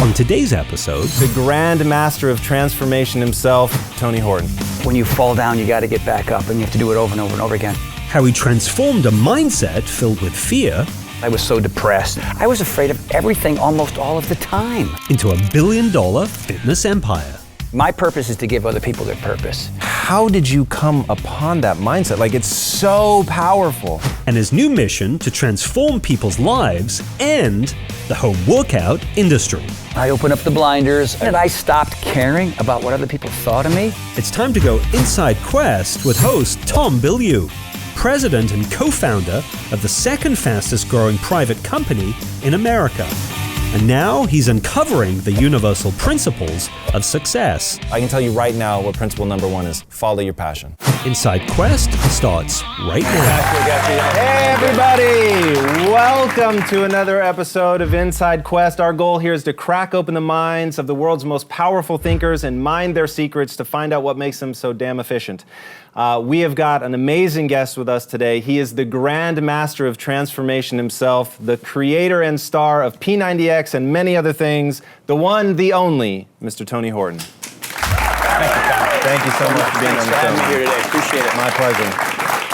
On today's episode, the grand master of transformation himself, Tony Horton. When you fall down, you got to get back up, and you have to do it over and over and over again. how he transformed a mindset filled with fear I was so depressed. I was afraid of everything almost all of the time. into a billion-dollar fitness empire. My purpose is to give other people their purpose. How did you come upon that mindset? Like, it's so powerful. And his new mission to transform people's lives and the home workout industry. I opened up the blinders and I stopped caring about what other people thought of me. It's time to go inside Quest with host Tom Bilyeu, president and co-founder of the second fastest growing private company in America. And now he's uncovering the universal principles of success. I can tell you right now what principle number one is: follow your passion. Inside Quest starts right now. Hey everybody, welcome to another episode of Inside Quest. Our goal here is to crack open the minds of the world's most powerful thinkers and mine their secrets to find out what makes them so damn efficient. We have got an amazing guest with us today. He is the grand master of transformation himself, the creator and star of P90X and many other things, the one, the only, Mr. Tony Horton. Thank you so much for being on the show. Thanks for having me here today. Appreciate it. My pleasure.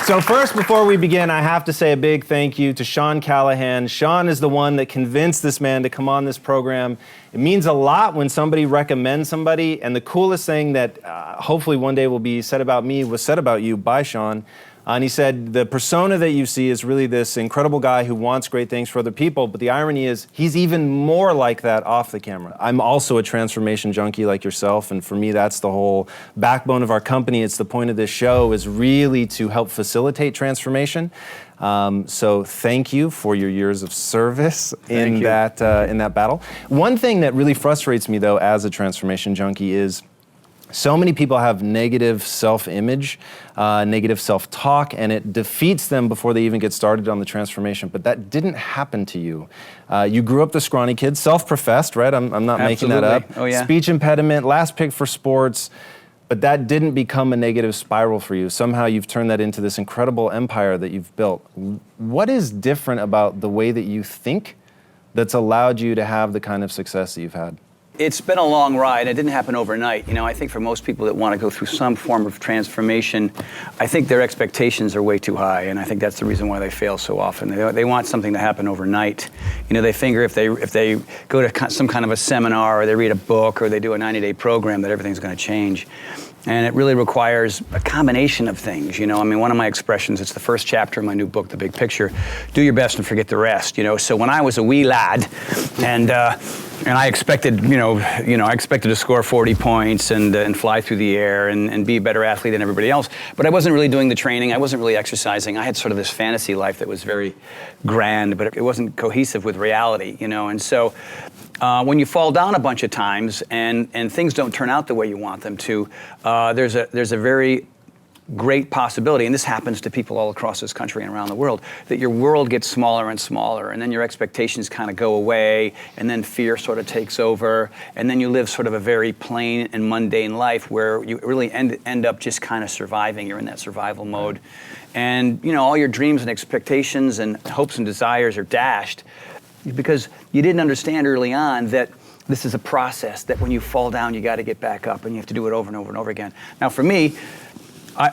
So first, before we begin, I have to say a big thank you to Sean Callahan. Sean is the one that convinced this man to come on this program. It means a lot when somebody recommends somebody, and the coolest thing that hopefully one day will be said about me was said about you by Sean. And he said, the persona that you see is really this incredible guy who wants great things for other people, but the irony is he's even more like that off the camera. I'm also a transformation junkie like yourself, and for me that's the whole backbone of our company. It's the point of this show is really to help facilitate transformation. So thank you for your years of service in that battle. One thing that really frustrates me though as a transformation junkie is so many people have negative self-image, negative self-talk, and it defeats them before they even get started on the transformation. But that didn't happen to you. You grew up the scrawny kid, self-professed, right? I'm not making that up. Oh, yeah. Speech impediment, last pick for sports, but that didn't become a negative spiral for you. Somehow you've turned that into this incredible empire that you've built. What is different about the way that you think that's allowed you to have the kind of success that you've had? It's been a long ride. It didn't happen overnight. You know, I think for most people that want to go through some form of transformation, I think their expectations are way too high, and I think that's the reason why they fail so often. They want something to happen overnight. You know, they figure if they go to some kind of a seminar or they read a book or they do a 90-day program that everything's going to change. And it really requires a combination of things, you know. I mean, one of my expressions, it's the first chapter of my new book, The Big Picture, do your best and forget the rest, you know. So when I was a wee lad and I expected, I expected to score 40 points and fly through the air and be a better athlete than everybody else. But I wasn't really doing the training. I wasn't really exercising. I had sort of this fantasy life that was very grand, but it wasn't cohesive with reality, you know. And so when you fall down a bunch of times and things don't turn out the way you want them to, there's a very great possibility, and this happens to people all across this country and around the world, that your world gets smaller and smaller, and then your expectations kind of go away, and then fear sort of takes over, and then you live sort of a very plain and mundane life where you really end up just kind of surviving. You're in that survival mode. And, you know, all your dreams and expectations and hopes and desires are dashed because you didn't understand early on that this is a process, that when you fall down, you got to get back up, and you have to do it over and over and over again. Now, for me,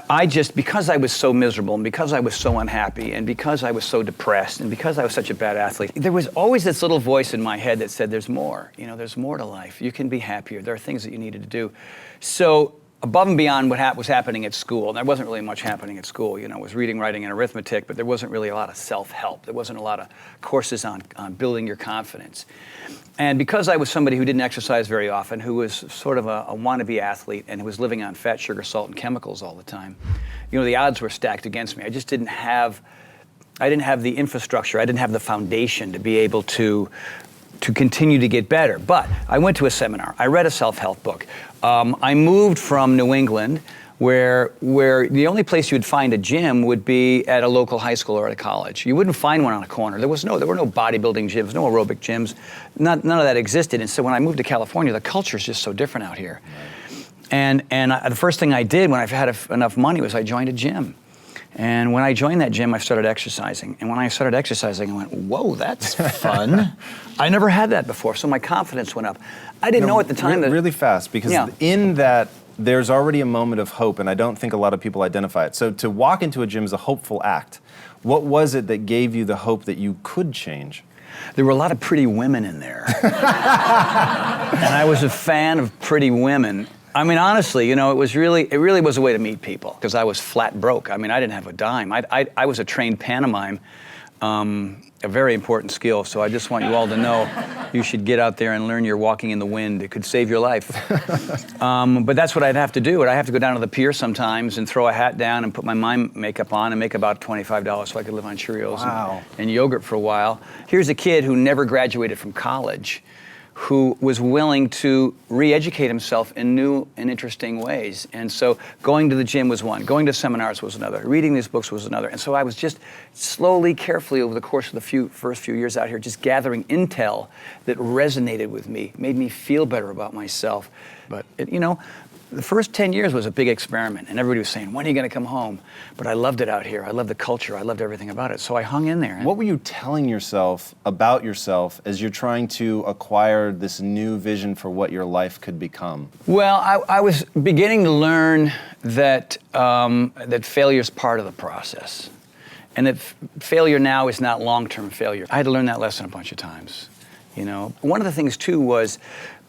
I just, because I was so miserable and because I was so unhappy and because I was so depressed and because I was such a bad athlete, there was always this little voice in my head that said, there's more, you know, there's more to life. You can be happier. There are things that you needed to do. So above and beyond what was happening at school, and there wasn't really much happening at school, you know, it was reading, writing, and arithmetic, but there wasn't really a lot of self-help. There wasn't a lot of courses on building your confidence. And because I was somebody who didn't exercise very often, who was sort of a wannabe athlete and who was living on fat, sugar, salt, and chemicals all the time, you know, the odds were stacked against me. I just didn't have the infrastructure, I didn't have the foundation to be able to continue to get better. But I went to a seminar, I read a self-help book. I moved from New England, where the only place you'd find a gym would be at a local high school or at a college. You wouldn't find one on a corner. There were no bodybuilding gyms, no aerobic gyms. None of that existed. And so when I moved to California, the culture is just so different out here. And the first thing I did when I had enough money was I joined a gym. And when I joined that gym, I started exercising. And when I started exercising, I went, whoa, that's fun. I never had that before, so my confidence went up. I didn't know at the time that... Really fast, because in that, there's already a moment of hope, and I don't think a lot of people identify it. So to walk into a gym is a hopeful act. What was it that gave you the hope that you could change? There were a lot of pretty women in there. And I was a fan of pretty women. I mean, honestly, it really was a way to meet people, because I was flat broke. I mean, I didn't have a dime. I was a trained pantomime, a very important skill. So I just want you all to know you should get out there and learn your walking in the wind. It could save your life. But that's what I'd have to do. I'd have to go down to the pier sometimes and throw a hat down and put my mime makeup on and make about $25 so I could live on Cheerios and yogurt for a while. Here's a kid who never graduated from college, who was willing to re-educate himself in new and interesting ways. And so going to the gym was one, going to seminars was another, reading these books was another. And so I was just slowly, carefully over the course of the first few years out here, just gathering intel that resonated with me, made me feel better about myself. But the first 10 years was a big experiment, and everybody was saying, when are you going to come home? But I loved it out here. I loved the culture. I loved everything about it. So I hung in there. What were you telling yourself about yourself as you're trying to acquire this new vision for what your life could become? Well, I was beginning to learn that failure is part of the process, and that failure now is not long-term failure. I had to learn that lesson a bunch of times. One of the things, too, was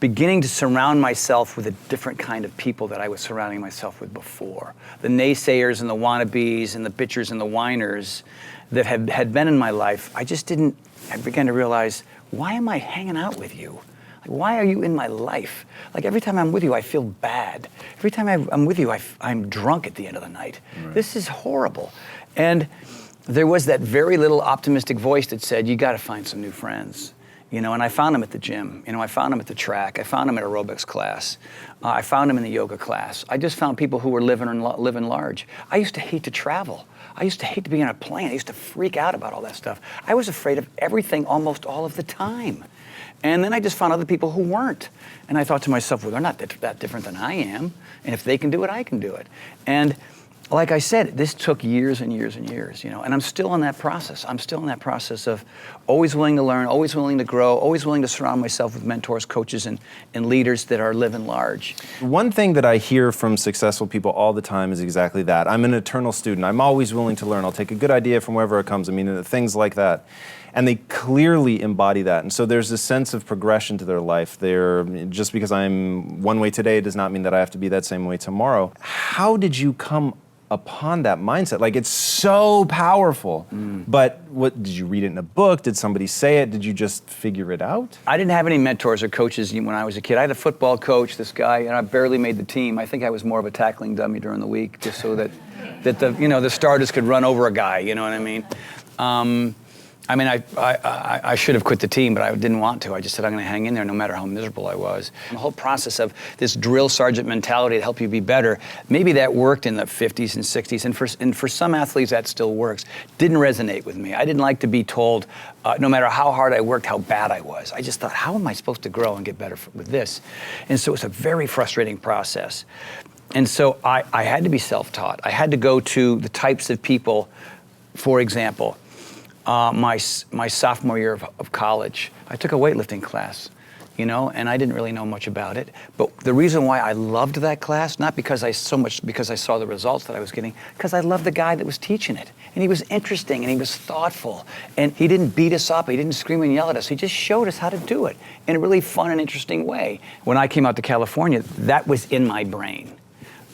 beginning to surround myself with a different kind of people that I was surrounding myself with before. The naysayers and the wannabes and the bitchers and the whiners that had been in my life, I began to realize, why am I hanging out with you? Like, why are you in my life? Like, every time I'm with you, I feel bad. Every time I'm with you, I'm drunk at the end of the night. Right. This is horrible. And there was that very little optimistic voice that said, you got to find some new friends. And I found them at the gym. I found them at the track. I found them at aerobics class. I found them in the yoga class. I just found people who were living large. I used to hate to travel. I used to hate to be on a plane. I used to freak out about all that stuff. I was afraid of everything almost all of the time. And then I just found other people who weren't. And I thought to myself, well, they're not that different than I am. And if they can do it, I can do it. And like I said, this took years and years and years, and I'm still in that process. I'm still in that process of always willing to learn, always willing to grow, always willing to surround myself with mentors, coaches, and leaders that are living large. One thing that I hear from successful people all the time is exactly that. I'm an eternal student. I'm always willing to learn. I'll take a good idea from wherever it comes. Things like that. And they clearly embody that. And so there's a sense of progression to their life. Just because I'm one way today does not mean that I have to be that same way tomorrow. How did you come upon that mindset? Like, it's so powerful. But what did you read it in a book? Did somebody say it? Did you just figure it out? I didn't have any mentors or coaches when I was a kid. I had a football coach, this guy, and I barely made the team. I think I was more of a tackling dummy during the week, just so that the starters could run over a guy. You know what I mean? I should have quit the team, but I didn't want to. I just said, I'm going to hang in there no matter how miserable I was. The whole process of this drill sergeant mentality to help you be better, maybe that worked in the 50s and 60s, and for some athletes that still works. Didn't resonate with me. I didn't like to be told, no matter how hard I worked, how bad I was. I just thought, how am I supposed to grow and get better with this? And so it's a very frustrating process. And so I had to be self-taught. I had to go to the types of people, for example, my sophomore year of college, I took a weightlifting class, and I didn't really know much about it. But the reason why I loved that class, not because I saw the results that I was getting, because I loved the guy that was teaching it. And he was interesting, and he was thoughtful. And he didn't beat us up, he didn't scream and yell at us. He just showed us how to do it in a really fun and interesting way. When I came out to California, that was in my brain.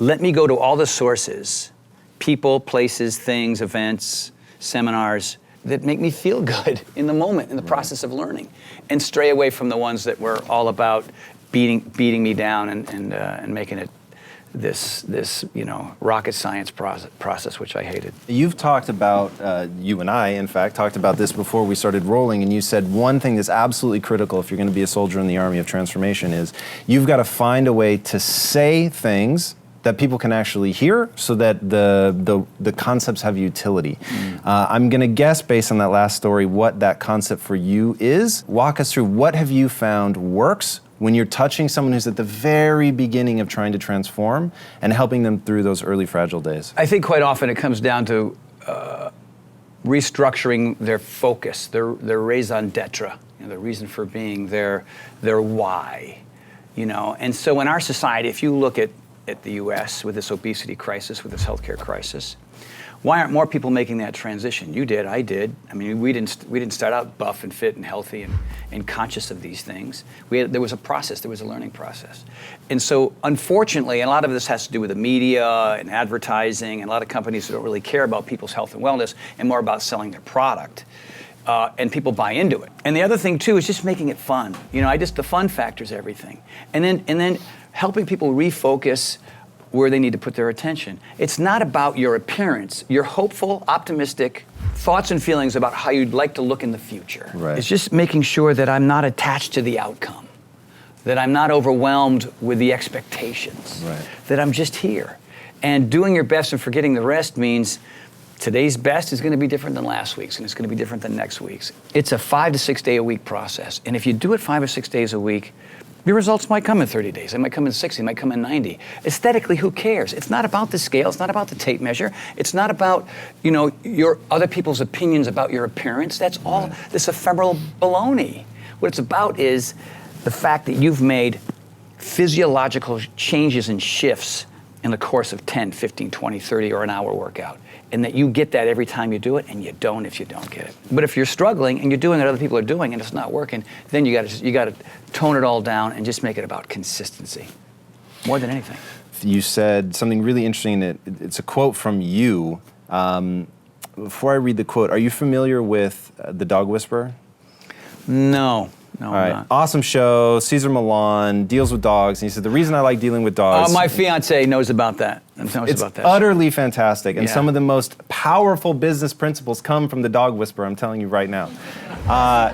Let me go to all the sources, people, places, things, events, seminars, that make me feel good in the moment, in the process of learning, and stray away from the ones that were all about beating me down and making it this rocket science process, which I hated. You've talked about, you and I, in fact, talked about this before we started rolling, and you said one thing that's absolutely critical if you're going to be a soldier in the Army of Transformation is you've got to find a way to say things that people can actually hear so that the concepts have utility. I'm gonna guess based on that last story what that concept for you is. Walk us through, what have you found works when you're touching someone who's at the very beginning of trying to transform and helping them through those early fragile days? I think quite often it comes down to restructuring their focus, their raison d'etre, the reason for being, their why, And so in our society, if you look at the U.S. with this obesity crisis, with this healthcare crisis, why aren't more people making that transition? You did, I did. I mean, we didn't start out buff and fit and healthy and conscious of these things. There was a process, there was a learning process. And so, unfortunately, and a lot of this has to do with the media and advertising and a lot of companies who don't really care about people's health and wellness and more about selling their product. And people buy into it. And the other thing too is just making it fun. The fun factor is everything. And then helping people refocus where they need to put their attention. It's not about your appearance, your hopeful, optimistic thoughts and feelings about how you'd like to look in the future. Right. It's just making sure that I'm not attached to the outcome, that I'm not overwhelmed with the expectations, right. that I'm just here. And doing your best and forgetting the rest means today's best is going to be different than last week's, and it's going to be different than next week's. It's a 5 to 6 day a week process. And if you do it 5 or 6 days a week, your results might come in 30 days. They might come in 60, they might come in 90. Aesthetically, who cares? It's not about the scale. It's not about the tape measure. It's not about, your other people's opinions about your appearance. That's all this ephemeral baloney. What it's about is the fact that you've made physiological changes and shifts in the course of 10, 15, 20, 30, or an hour workout. And that you get that every time you do it, and you don't if you don't get it. But if you're struggling and you're doing what other people are doing and it's not working, then you got to tone it all down and just make it about consistency, more than anything. You said something really interesting. It's a quote from you. Before I read the quote, are you familiar with The Dog Whisperer? No. No, all right. Awesome show. Cesar Millan deals with dogs, and he said the reason I like dealing with dogs. My fiance knows about that. It's utterly fantastic, and some of the most powerful business principles come from The Dog Whisperer. I'm telling you right now.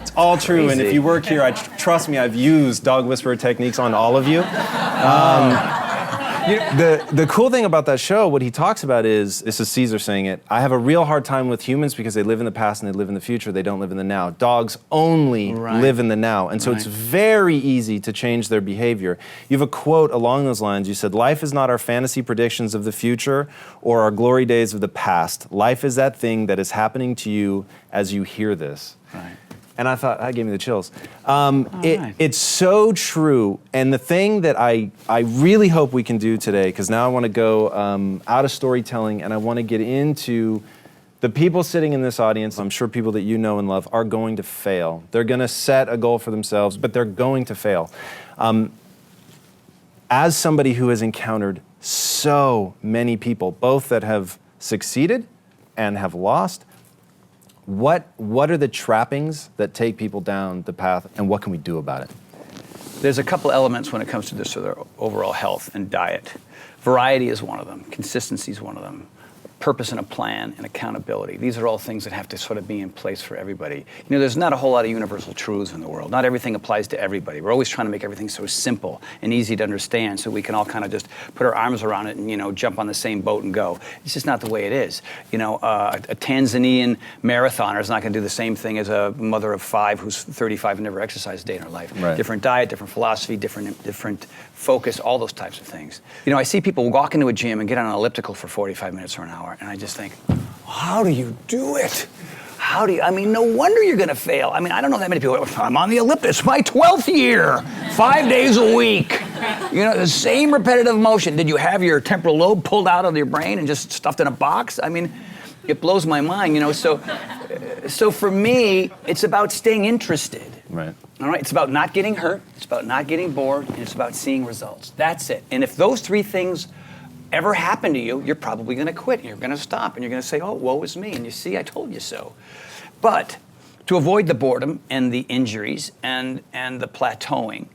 It's all true, Crazy. and if you work here, trust me, I've used Dog Whisperer techniques on all of you. The cool thing about that show, what he talks about is, this is Caesar saying it, I have a real hard time with humans because they live in the past and they live in the future, they don't live in the now. Dogs only live in the now, and so it's very easy to change their behavior. You have a quote along those lines, you said, life is not our fantasy predictions of the future or our glory days of the past. Life is that thing that is happening to you as you hear this. Right. And I thought, that gave me the chills. It's so true. And the thing that I really hope we can do today, because now I want to go out of storytelling and I want to get into the people sitting in this audience. I'm sure people that you know and love are going to fail. They're going to set a goal for themselves, but they're going to fail. As somebody who has encountered so many people, both that have succeeded and have lost, what are the trappings that take people down the path, and what can we do about it? There's a couple elements when it comes to this sort of overall health and diet. Variety is one of them. Consistency is one of them. Purpose and a plan and accountability. These are all things that have to sort of be in place for everybody. There's not a whole lot of universal truths in the world. Not everything applies to everybody. We're always trying to make everything so simple and easy to understand so we can all kind of just put our arms around it and, jump on the same boat and go. It's just not the way it is. A Tanzanian marathoner is not going to do the same thing as a mother of 5 who's 35 and never exercised a day in her life. Right. Different diet, different philosophy, different focus, all those types of things. I see people walk into a gym and get on an elliptical for 45 minutes or an hour. And I just think, how do you do it? No wonder you're going to fail. I don't know that many people, I'm on the elliptical, it's my 12th year, 5 days a week. The same repetitive motion. Did you have your temporal lobe pulled out of your brain and just stuffed in a box? It blows my mind, So for me, it's about staying interested. Right. All right, it's about not getting hurt, it's about not getting bored, and it's about seeing results. That's it. And if those 3 things ever happen to you, you're probably going to quit, and you're going to stop, and you're going to say, oh, woe is me, and you see, I told you so. But to avoid the boredom and the injuries and the plateauing,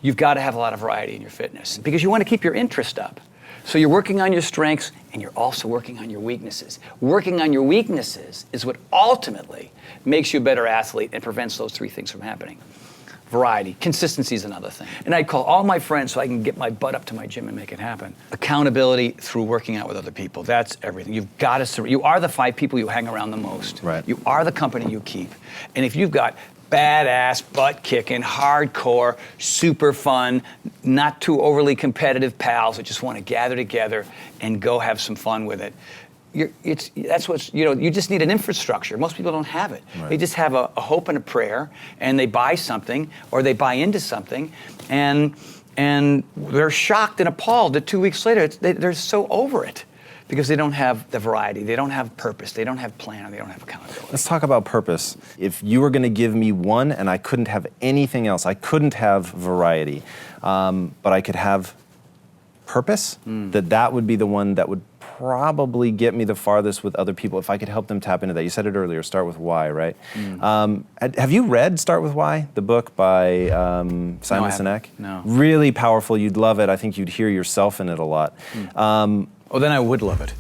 you've got to have a lot of variety in your fitness because you want to keep your interest up. So you're working on your strengths, and you're also working on your weaknesses. Working on your weaknesses is what ultimately makes you a better athlete and prevents those 3 things from happening. Variety. Consistency is another thing. And I call all my friends so I can get my butt up to my gym and make it happen. Accountability through working out with other people. That's everything. You've got to, you are the 5 people you hang around the most. Right. You are the company you keep. And if you've got badass, butt-kicking, hardcore, super fun, not too overly competitive pals that just want to gather together and go have some fun with it. You just need an infrastructure. Most people don't have it. Right. They just have a hope and a prayer, and they buy something or they buy into something, and they're shocked and appalled that 2 weeks later they're so over it because they don't have the variety, they don't have purpose, they don't have plan, they don't have accountability. Let's talk about purpose. If you were going to give me one and I couldn't have anything else, I couldn't have variety, but I could have purpose, that would be the one that would probably get me the farthest with other people if I could help them tap into that. You said it earlier, start with why, right? Have you read Start With Why, the book by Simon Sinek? No. Really powerful. You'd love it. I think you'd hear yourself in it a lot. Oh, then I would love it.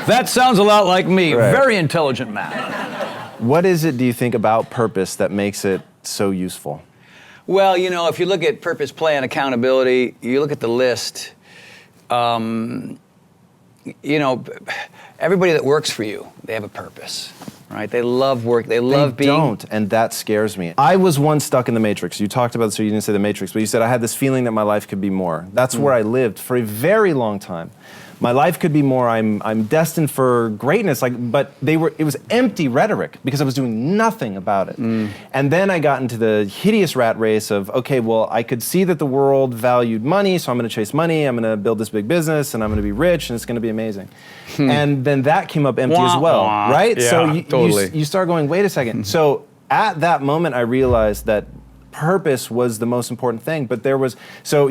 That sounds a lot like me. Right. Very intelligent man. What is it, do you think, about purpose that makes it so useful? Well, if you look at purpose, play, and accountability, you look at the list, everybody that works for you, they have a purpose, right? They love work, they love being... They don't, and that scares me. I was once stuck in the Matrix. You talked about this, so you didn't say the Matrix, but you said I had this feeling that my life could be more. That's where I lived for a very long time. My life could be more, I'm destined for greatness, but it was empty rhetoric because I was doing nothing about it. And then I got into the hideous rat race of, okay, well, I could see that the world valued money, so I'm gonna chase money, I'm gonna build this big business, and I'm gonna be rich, and it's gonna be amazing. And then that came up empty as well, right? Yeah, so totally. you start going, wait a second. So at that moment, I realized that purpose was the most important thing, but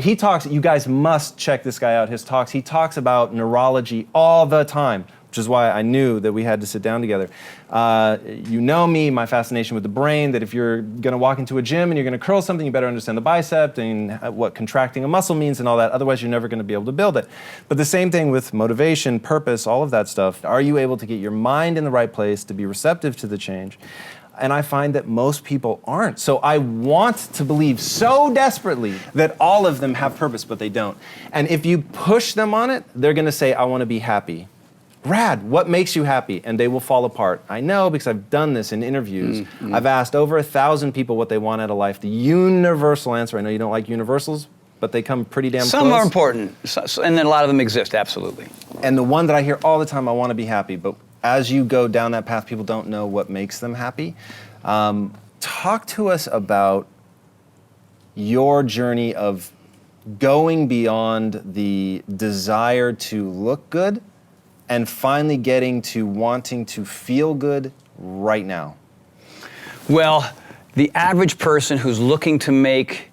he talks, you guys must check this guy out, his talks. He talks about neurology all the time, which is why I knew that we had to sit down together. You know me, my fascination with the brain, that if you're gonna walk into a gym and you're gonna curl something, you better understand the bicep and what contracting a muscle means and all that, otherwise you're never gonna be able to build it. But the same thing with motivation, purpose, all of that stuff. Are you able to get your mind in the right place to be receptive to the change? And I find that most people aren't. So I want to believe so desperately that all of them have purpose, but they don't. And if you push them on it, they're gonna say, I wanna be happy. Rad, what makes you happy? And they will fall apart. I know because I've done this in interviews. I've asked over 1,000 people what they want out of life. The universal answer, I know you don't like universals, but they come pretty damn close. Some are important, and then a lot of them exist, absolutely. And the one that I hear all the time, I wanna be happy, but as you go down that path, people don't know what makes them happy. Talk to us about your journey of going beyond the desire to look good and finally getting to wanting to feel good right now. Well, the average person who's looking to make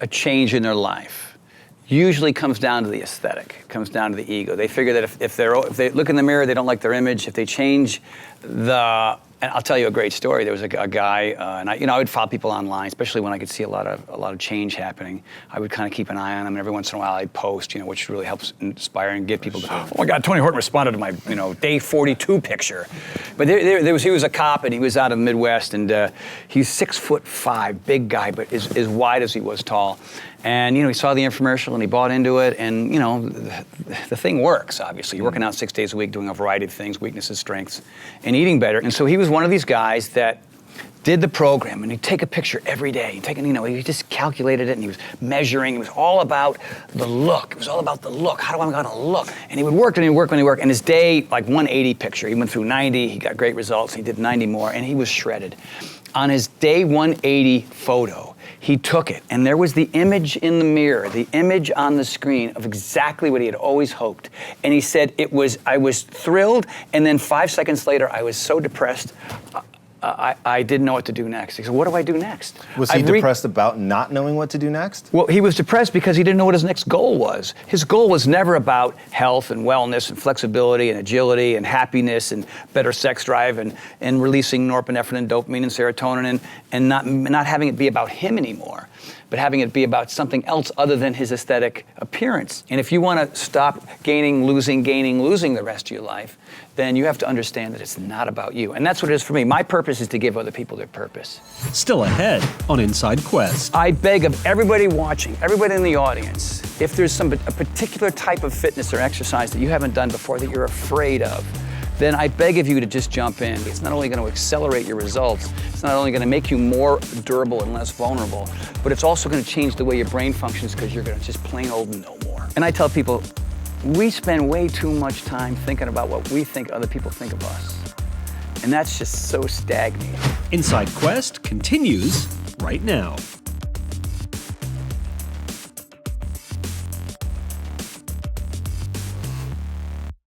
a change in their life usually comes down to the aesthetic, comes down to the ego. They figure that if they look in the mirror, they don't like their image. If they change and I'll tell you a great story. There was a guy, and I would follow people online, especially when I could see a lot of change happening. I would kind of keep an eye on them, and every once in a while I'd post, which really helps inspire and get people to, oh my God, Tony Horton responded to my, day 42 picture. But he was a cop, and he was out of the Midwest, and he's 6'5", big guy, but as wide as he was tall. And he saw the infomercial and he bought into it, and the thing works, obviously. You're working out 6 days a week, doing a variety of things, weaknesses, strengths, and eating better. And so he was one of these guys that did the program, and he'd take a picture every day. He just calculated it, and he was measuring. It was all about the look. It was all about the look. How do I gonna look? And he would work, and he'd work, and he'd work. And his day, 180 picture, he went through 90, he got great results, he did 90 more, and he was shredded. On his day 180 photo, he took it, and there was the image in the mirror, the image on the screen of exactly what he had always hoped. And he said, I was thrilled, and then 5 seconds later, I was so depressed, I didn't know what to do next. He said, what do I do next? Was he depressed about not knowing what to do next? Well, he was depressed because he didn't know what his next goal was. His goal was never about health and wellness and flexibility and agility and happiness and better sex drive and releasing norepinephrine and dopamine and serotonin and not having it be about him anymore, but having it be about something else other than his aesthetic appearance. And if you want to stop gaining, losing the rest of your life, then you have to understand that it's not about you. And that's what it is for me. My purpose is to give other people their purpose. Still ahead on Inside Quest. I beg of everybody watching, everybody in the audience, if there's a particular type of fitness or exercise that you haven't done before that you're afraid of, then I beg of you to just jump in. It's not only going to accelerate your results, it's not only going to make you more durable and less vulnerable, but it's also going to change the way your brain functions because you're going to just plain old know more. And I tell people, we spend way too much time thinking about what we think other people think of us. And that's just so stagnating. Inside Quest continues right now.